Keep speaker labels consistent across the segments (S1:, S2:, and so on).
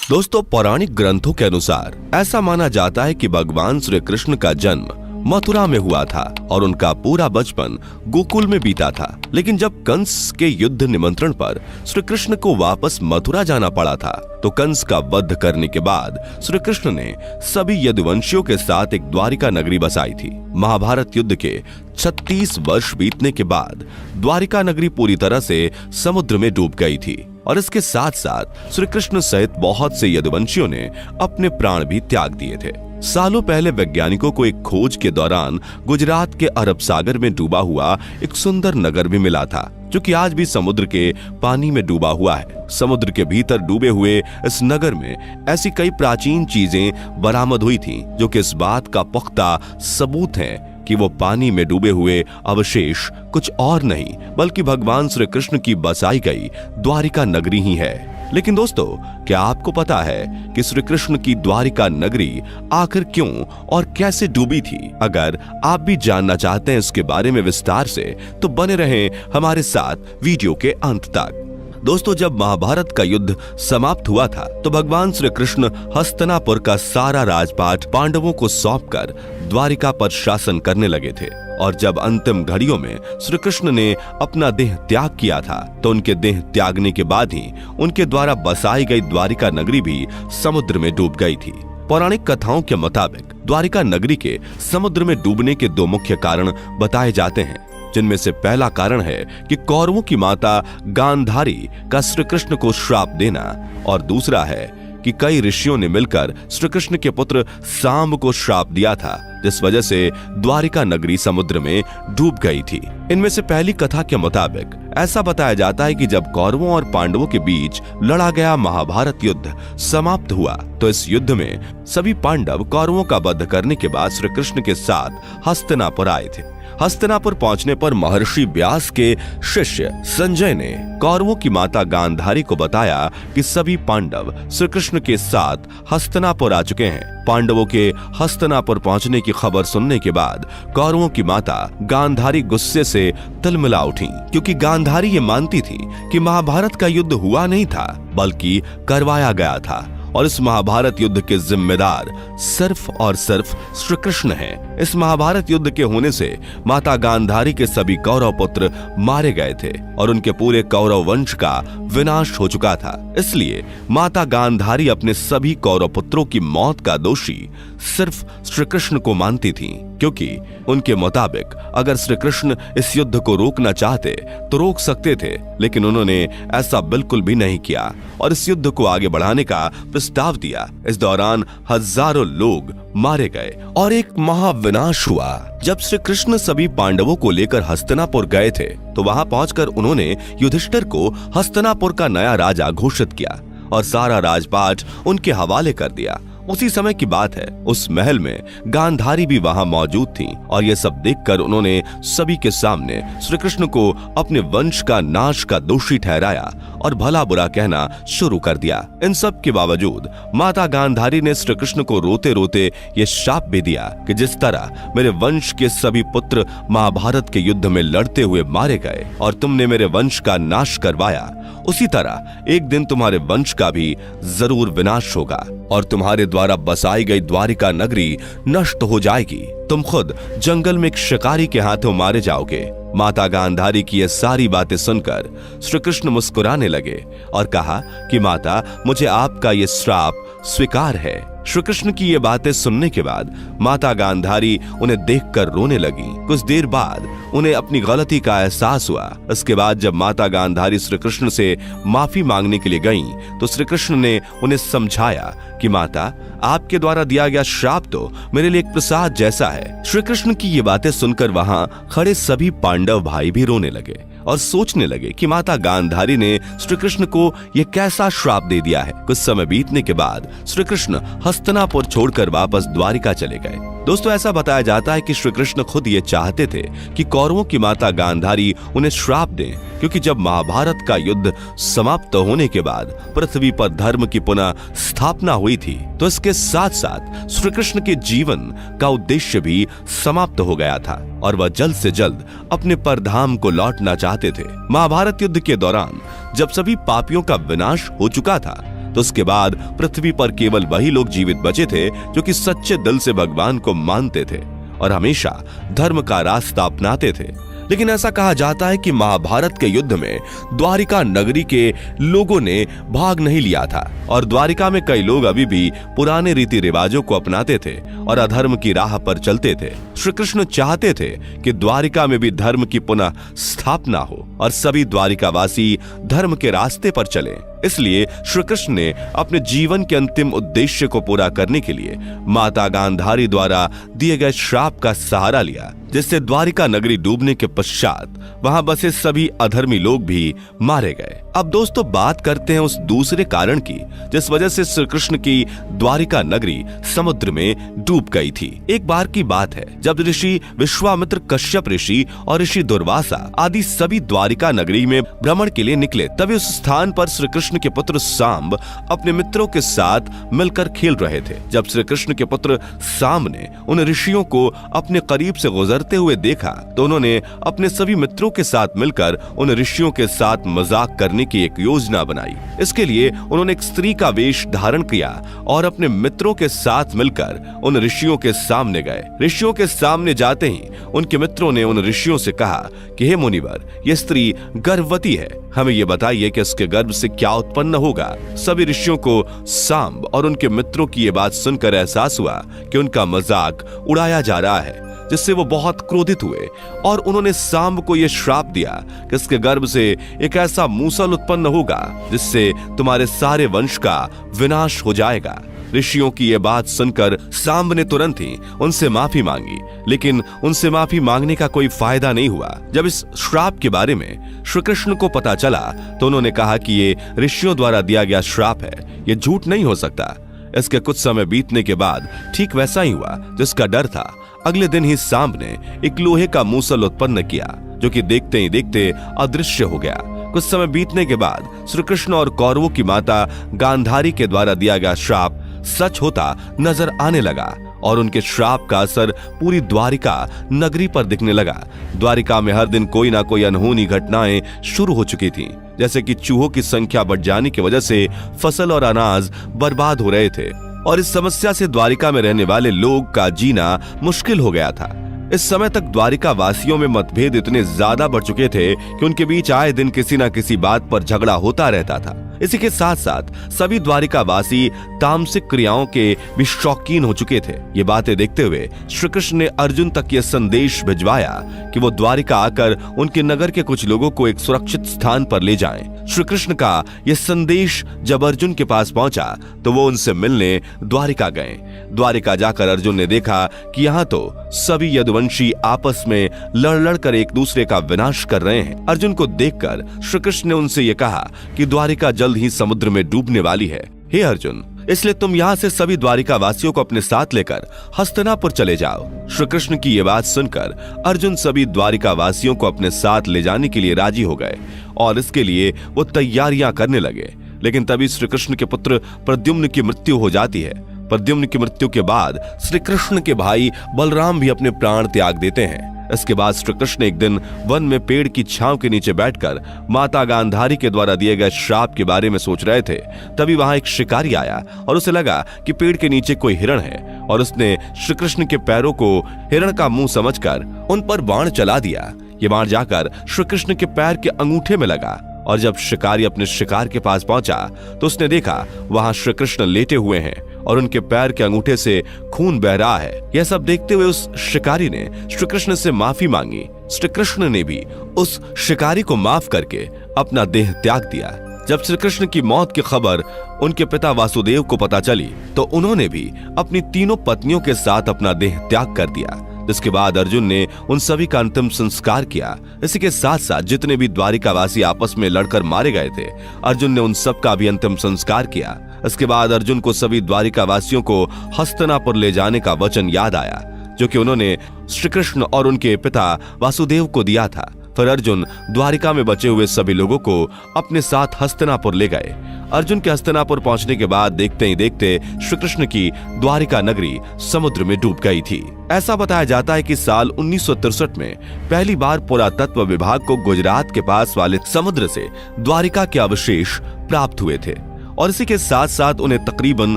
S1: दोस्तों, पौराणिक ग्रंथों के अनुसार ऐसा माना जाता है कि भगवान श्री कृष्ण का जन्म मथुरा में हुआ था और उनका पूरा बचपन गोकुल में बीता था। लेकिन जब कंस के युद्ध निमंत्रण पर श्री कृष्ण को वापस मथुरा जाना पड़ा था, तो कंस का वध करने के बाद श्री कृष्ण ने सभी यदुवंशियों के साथ एक द्वारिका नगरी बसाई थी। महाभारत युद्ध के 36 वर्ष बीतने के बाद द्वारिका नगरी पूरी तरह से समुद्र में डूब गई थी और इसके साथ साथ श्री कृष्ण सहित बहुत से यदुवंशियों ने अपने प्राण भी त्याग दिए थे। सालों पहले वैज्ञानिकों को एक खोज के दौरान गुजरात के अरब सागर में डूबा हुआ एक सुंदर नगर भी मिला था, जो कि आज भी समुद्र के पानी में डूबा हुआ है। समुद्र के भीतर डूबे हुए इस नगर में ऐसी कई प्राचीन चीजें बरामद हुई थीं, जो कि इस बात का पुख्ता सबूत है कि वो पानी में डूबे हुए अवशेष कुछ और नहीं बल्कि भगवान श्री कृष्ण की बसाई गई द्वारिका नगरी ही है। लेकिन दोस्तों, क्या आपको पता है कि श्री कृष्ण की द्वारिका नगरी आखिर क्यों और कैसे डूबी थी? अगर आप भी जानना चाहते हैं इसके बारे में विस्तार से, तो बने रहें हमारे साथ वीडियो के अंत तक। दोस्तों, जब महाभारत का युद्ध समाप्त हुआ था, तो भगवान श्री कृष्ण हस्तिनापुर का सारा राजपाट पांडवों को सौंपकर द्वारिका पर शासन करने लगे थे। और जब अंतिम घड़ियों में श्री कृष्ण ने अपना देह त्याग किया था, तो उनके देह त्यागने के बाद ही उनके द्वारा बसाई गई द्वारिका नगरी भी समुद्र में डूब गई थी। पौराणिक कथाओं के मुताबिक द्वारिका नगरी के समुद्र में डूबने के दो मुख्य कारण बताए जाते हैं, जिनमें से पहला कारण है कि कौरवों की माता गांधारी का श्री कृष्ण को श्राप देना, और दूसरा है कि कई ऋषियों ने मिलकर श्री कृष्ण के पुत्र सांब को श्राप दिया था, जिस वजह से द्वारिका नगरी समुद्र में डूब गई थी। इनमें से पहली कथा के मुताबिक ऐसा बताया जाता है कि जब कौरवों और पांडवों के बीच लड़ा गया महाभारत युद्ध समाप्त हुआ, तो इस युद्ध में सभी पांडव कौरवों का वध करने के बाद श्री कृष्ण के साथ हस्तिनापुर आए थे। हस्तिनापुर पहुंचने पर महर्षि व्यास के शिष्य संजय ने कौरवों की माता गांधारी को बताया कि सभी पांडव श्री कृष्ण के साथ हस्तिनापुर आ चुके हैं। पांडवों के हस्तिनापुर पहुंचने की खबर सुनने के बाद कौरवों की माता गांधारी गुस्से से तिलमिला उठी, क्योंकि गांधारी ये मानती थी कि महाभारत का युद्ध हुआ नहीं था बल्कि करवाया गया था, और इस महाभारत युद्ध के जिम्मेदार सिर्फ और सिर्फ श्री कृष्ण हैं। इस महाभारत युद्ध के होने से माता गांधारी के सभी कौरव पुत्र मारे गए थे और उनके पूरे कौरव वंश का विनाश हो चुका था। इसलिए माता गांधारी अपने सभी कौरव पुत्रों की मौत का दोषी सिर्फ श्री कृष्ण को मानती थी, क्योंकि उनके मुताबिक अगर श्री कृष्ण इस युद्ध को रोकना चाहते तो रोक सकते थे, लेकिन उन्होंने ऐसा बिल्कुल भी नहीं किया और इस युद्ध को आगे बढ़ाने का प्रस्ताव दिया। इस दौरान हजारों लोग मारे गए और एक महाविनाश हुआ। जब श्री कृष्ण सभी पांडवों को लेकर हस्तिनापुर गए थे, तो वहां पहुंचकर उन्होंने युधिष्ठिर को हस्तिनापुर का नया राजा घोषित किया और सारा राजपाट उनके हवाले कर दिया। उसी समय की बात है, उस महल में गांधारी भी वहां मौजूद थी और ये सब देखकर उन्होंने सभी के सामने श्री कृष्ण को अपने वंश का नाश का दोषी ठहराया और भला बुरा कहना शुरू कर दिया। इन सब के बावजूद माता गांधारी ने श्री कृष्ण को रोते रोते ये शाप भी दिया कि जिस तरह मेरे वंश के सभी पुत्र महाभारत के युद्ध में लड़ते हुए मारे गए और तुमने मेरे वंश का नाश करवाया, उसी तरह एक दिन तुम्हारे वंश का भी जरूर विनाश होगा और तुम्हारे द्वारा बसाई गई द्वारिका नगरी नष्ट हो जाएगी। तुम खुद जंगल में एक शिकारी के हाथों मारे जाओगे। माता गांधारी की ये सारी बातें सुनकर श्री कृष्ण मुस्कुराने लगे और कहा कि माता, मुझे आपका ये श्राप स्वीकार है। श्री कृष्ण की ये बातें सुनने के बाद माता गांधारी उन्हें देखकर रोने लगी। कुछ देर बाद उन्हें अपनी गलती का एहसास हुआ। इसके बाद जब माता गांधारी श्री कृष्ण से माफी मांगने के लिए गईं, तो श्री कृष्ण ने उन्हें समझाया कि माता, आपके द्वारा दिया गया श्राप तो मेरे लिए एक प्रसाद जैसा है। श्री कृष्ण की ये बातें सुनकर वहां खड़े सभी पांडव भाई भी रोने लगे और सोचने लगे कि माता गांधारी ने श्री कृष्ण को यह कैसा श्राप दे दिया है। कुछ समय बीतने के बाद श्री कृष्ण हस्तिनापुर छोड़कर वापस द्वारिका चले गए। दोस्तों, ऐसा बताया जाता है कि श्री कृष्ण खुद ये चाहते थे कि कौरवों की माता गांधारी उन्हें श्राप दें, क्योंकि जब महाभारत का युद्ध समाप्त होने के बाद पृथ्वी पर धर्म की पुनः स्थापना हुई थी, तो इसके साथ साथ श्री कृष्ण के जीवन का उद्देश्य भी समाप्त हो गया था और वह जल्द से जल्द अपने परधाम को लौटना चाहते थे। महाभारत युद्ध के दौरान जब सभी पापियों का विनाश हो चुका था, तो उसके बाद पृथ्वी पर केवल वही लोग जीवित बचे थे जो कि सच्चे दिल से भगवान को मानते थे और हमेशा धर्म का रास्ता अपनाते थे। लेकिन ऐसा कहा जाता है कि महाभारत के युद्ध में द्वारिका नगरी के लोगों ने भाग नहीं लिया था और द्वारिका में कई लोग अभी भी पुराने रीति रिवाजों को अपनाते थे और अधर्म की राह पर चलते थे। श्री कृष्ण चाहते थे कि द्वारिका में भी धर्म की पुनः स्थापना हो और सभी द्वारिकावासी धर्म के रास्ते पर चले। इसलिए श्री कृष्ण ने अपने जीवन के अंतिम उद्देश्य को पूरा करने के लिए माता गांधारी द्वारा दिए गए श्राप का सहारा लिया, जिससे द्वारिका नगरी डूबने के पश्चात वहां बसे सभी अधर्मी लोग भी मारे गए। अब दोस्तों बात करते हैं उस दूसरे कारण की जिस वजह से श्री कृष्ण की द्वारिका नगरी समुद्र में डूब गई थी। एक बार की बात है जब ऋषि विश्वामित्र, कश्यप ऋषि और ऋषि दुर्वासा आदि सभी द्वारिका नगरी में भ्रमण के लिए निकले। तभी उस स्थान पर श्री कृष्ण के पुत्र सांब अपने मित्रों के साथ मिलकर खेल रहे थे। जब श्री कृष्ण के पुत्र सांब ने उन ऋषियों को अपने करीब से गुजरते हुए देखा तो उन्होंने अपने सभी मित्रों के साथ मिलकर उन ऋषियों के साथ मजाक करने की एक योजना बनाई। इसके लिए उन्होंने एक स्त्री का वेश धारण किया और अपने मित्रों के साथ मिलकर उन ऋषियों के सामने गए। ऋषियों के सामने जाते ही उनके मित्रों ने उन ऋषियों से कहा कि हे मुनिवर, यह स्त्री गर्भवती है, हमें ये बताइए कि इसके गर्भ से क्या उत्पन्न होगा। सभी ऋषियों को सांब और उनके मित्रों की ये बात सुनकर एहसास हुआ कि उनका मजाक उड़ाया जा रहा है, जिससे वो बहुत क्रोधित हुए और उन्होंने सांब को यह श्राप दिया कि इसके गर्भ से एक ऐसा मूसल उत्पन्न होगा जिससे तुम्हारे सारे वंश का विनाश हो जाएगा। ऋषियों की यह बात सुनकर सांब ने तुरंत ही उनसे माफी मांगी, लेकिन उनसे माफी मांगने का कोई फायदा नहीं हुआ। जब इस श्राप के बारे में श्री कृष्ण को पता चला तो उन्होंने कहा कि ये ऋषियों द्वारा दिया गया श्राप है, ये झूठ नहीं हो सकता। इसके कुछ समय बीतने के बाद ठीक वैसा ही हुआ जिसका डर था। अगले दिन ही सांब ने एक लोहे का मूसल उत्पन्न किया जो कि देखते ही देखते अदृश्य हो गया। कुछ समय बीतने के बाद श्री कृष्ण और कौरवों की माता गांधारी के द्वारा दिया गया श्राप सच होता नजर आने लगा और उनके श्राप का असर पूरी द्वारिका नगरी पर दिखने लगा। द्वारिका में हर दिन कोई ना कोई अनहोनी घटनाएं शुरू हो चुकी थीं, जैसे कि चूहों की संख्या बढ़ जाने की वजह से फसल और अनाज बर्बाद हो रहे थे और इस समस्या से द्वारिका में रहने वाले लोग का जीना मुश्किल हो गया था। इस समय तक द्वारिका वासियों में मतभेद इतने ज्यादा बढ़ चुके थे कि उनके बीच आए दिन किसी न किसी बात पर झगड़ा होता रहता था। इसी के साथ साथ सभी द्वारिका वासी तामसिक क्रियाओं के भी शौकीन हो चुके थे। ये बातें देखते हुए श्री कृष्ण ने अर्जुन तक यह संदेश भिजवाया कि वो द्वारिका आकर उनके नगर के कुछ लोगों को एक सुरक्षित स्थान पर ले जाएं। श्री कृष्ण का यह संदेश जब अर्जुन के पास पहुंचा तो वो उनसे मिलने द्वारिका गए। द्वारिका जाकर अर्जुन ने देखा कि यहाँ तो सभी यदुवंशी आपस में लड़ कर एक दूसरे का विनाश कर रहे हैं। अर्जुन को देखकर श्री कृष्ण ने उनसे यह कहा कि द्वारिका जल्द ही समुद्र में डूबने वाली है। हे अर्जुन, इसलिए तुम यहाँ से सभी द्वारिका वासियों को अपने साथ लेकर हस्तिनापुर चले जाओ। श्री कृष्ण की ये बात सुनकर अर्जुन सभी द्वारिका वासियों को अपने साथ ले जाने के लिए राजी हो गए और इसके लिए वो तैयारियां करने लगे। लेकिन तभी श्री कृष्ण के पुत्र प्रद्युम्न की मृत्यु हो जाती है। प्रद्युम्न की मृत्यु के बाद श्री कृष्ण के भाई बलराम भी अपने प्राण त्याग देते हैं। इसके बाद श्री कृष्ण एक दिन वन में पेड़ की छांव के नीचे बैठकर माता गांधारी के द्वारा दिए गए श्राप के बारे में सोच रहे थे। तभी वहां एक शिकारी आया और उसे लगा कि पेड़ के नीचे कोई हिरण है और उसने श्री कृष्ण के पैरों को हिरण का मुंह समझकर उन पर बाण चला दिया। ये बाण जाकर श्री कृष्ण के पैर के अंगूठे में लगा और जब शिकारी अपने शिकार के पास पहुंचा तो उसने देखा वहां श्री कृष्ण लेटे हुए हैं और उनके पैर के अंगूठे से खून बह रहा है। यह सब देखते हुए उस शिकारी ने श्री कृष्ण से माफी मांगी। श्री कृष्ण ने भी उस शिकारी को माफ करके अपना देह त्याग दिया। जब श्री कृष्ण की मौत की खबर उनके पिता वासुदेव को पता चली तो उन्होंने भी अपनी तीनों पत्नियों के साथ अपना देह त्याग कर दिया। जिसके बाद अर्जुन ने उन सभी का अंतिम संस्कार किया। इसी के साथ साथ जितने भी द्वारिकावासी आपस में लड़कर मारे गए थे, अर्जुन ने उन सब का भी अंतिम संस्कार किया। इसके बाद अर्जुन को सभी द्वारिकावासियों को हस्तिनापुर ले जाने का वचन याद आया जो कि उन्होंने श्री कृष्ण और उनके पिता वासुदेव को दिया था। फिर अर्जुन द्वारिका में बचे हुए सभी लोगों को अपने साथ हस्तिनापुर ले गए। अर्जुन के हस्तिनापुर पहुंचने के बाद देखते ही देखते श्री कृष्ण की द्वारिका नगरी समुद्र में डूब गई थी। ऐसा बताया जाता है कि साल 1963 में पहली बार पुरातत्व विभाग को गुजरात के पास वाले समुद्र से द्वारिका के अवशेष प्राप्त हुए थे और इसी के साथ साथ उन्हें तकरीबन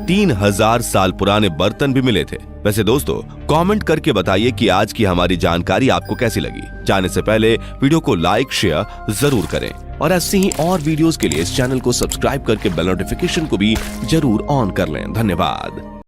S1: 3000 साल पुराने बर्तन भी मिले थे। वैसे दोस्तों, कमेंट करके बताइए कि आज की हमारी जानकारी आपको कैसी लगी। जाने से पहले वीडियो को लाइक शेयर जरूर करें और ऐसी ही और वीडियोस के लिए इस चैनल को सब्सक्राइब करके बेल नोटिफिकेशन को भी जरूर ऑन कर लें। धन्यवाद।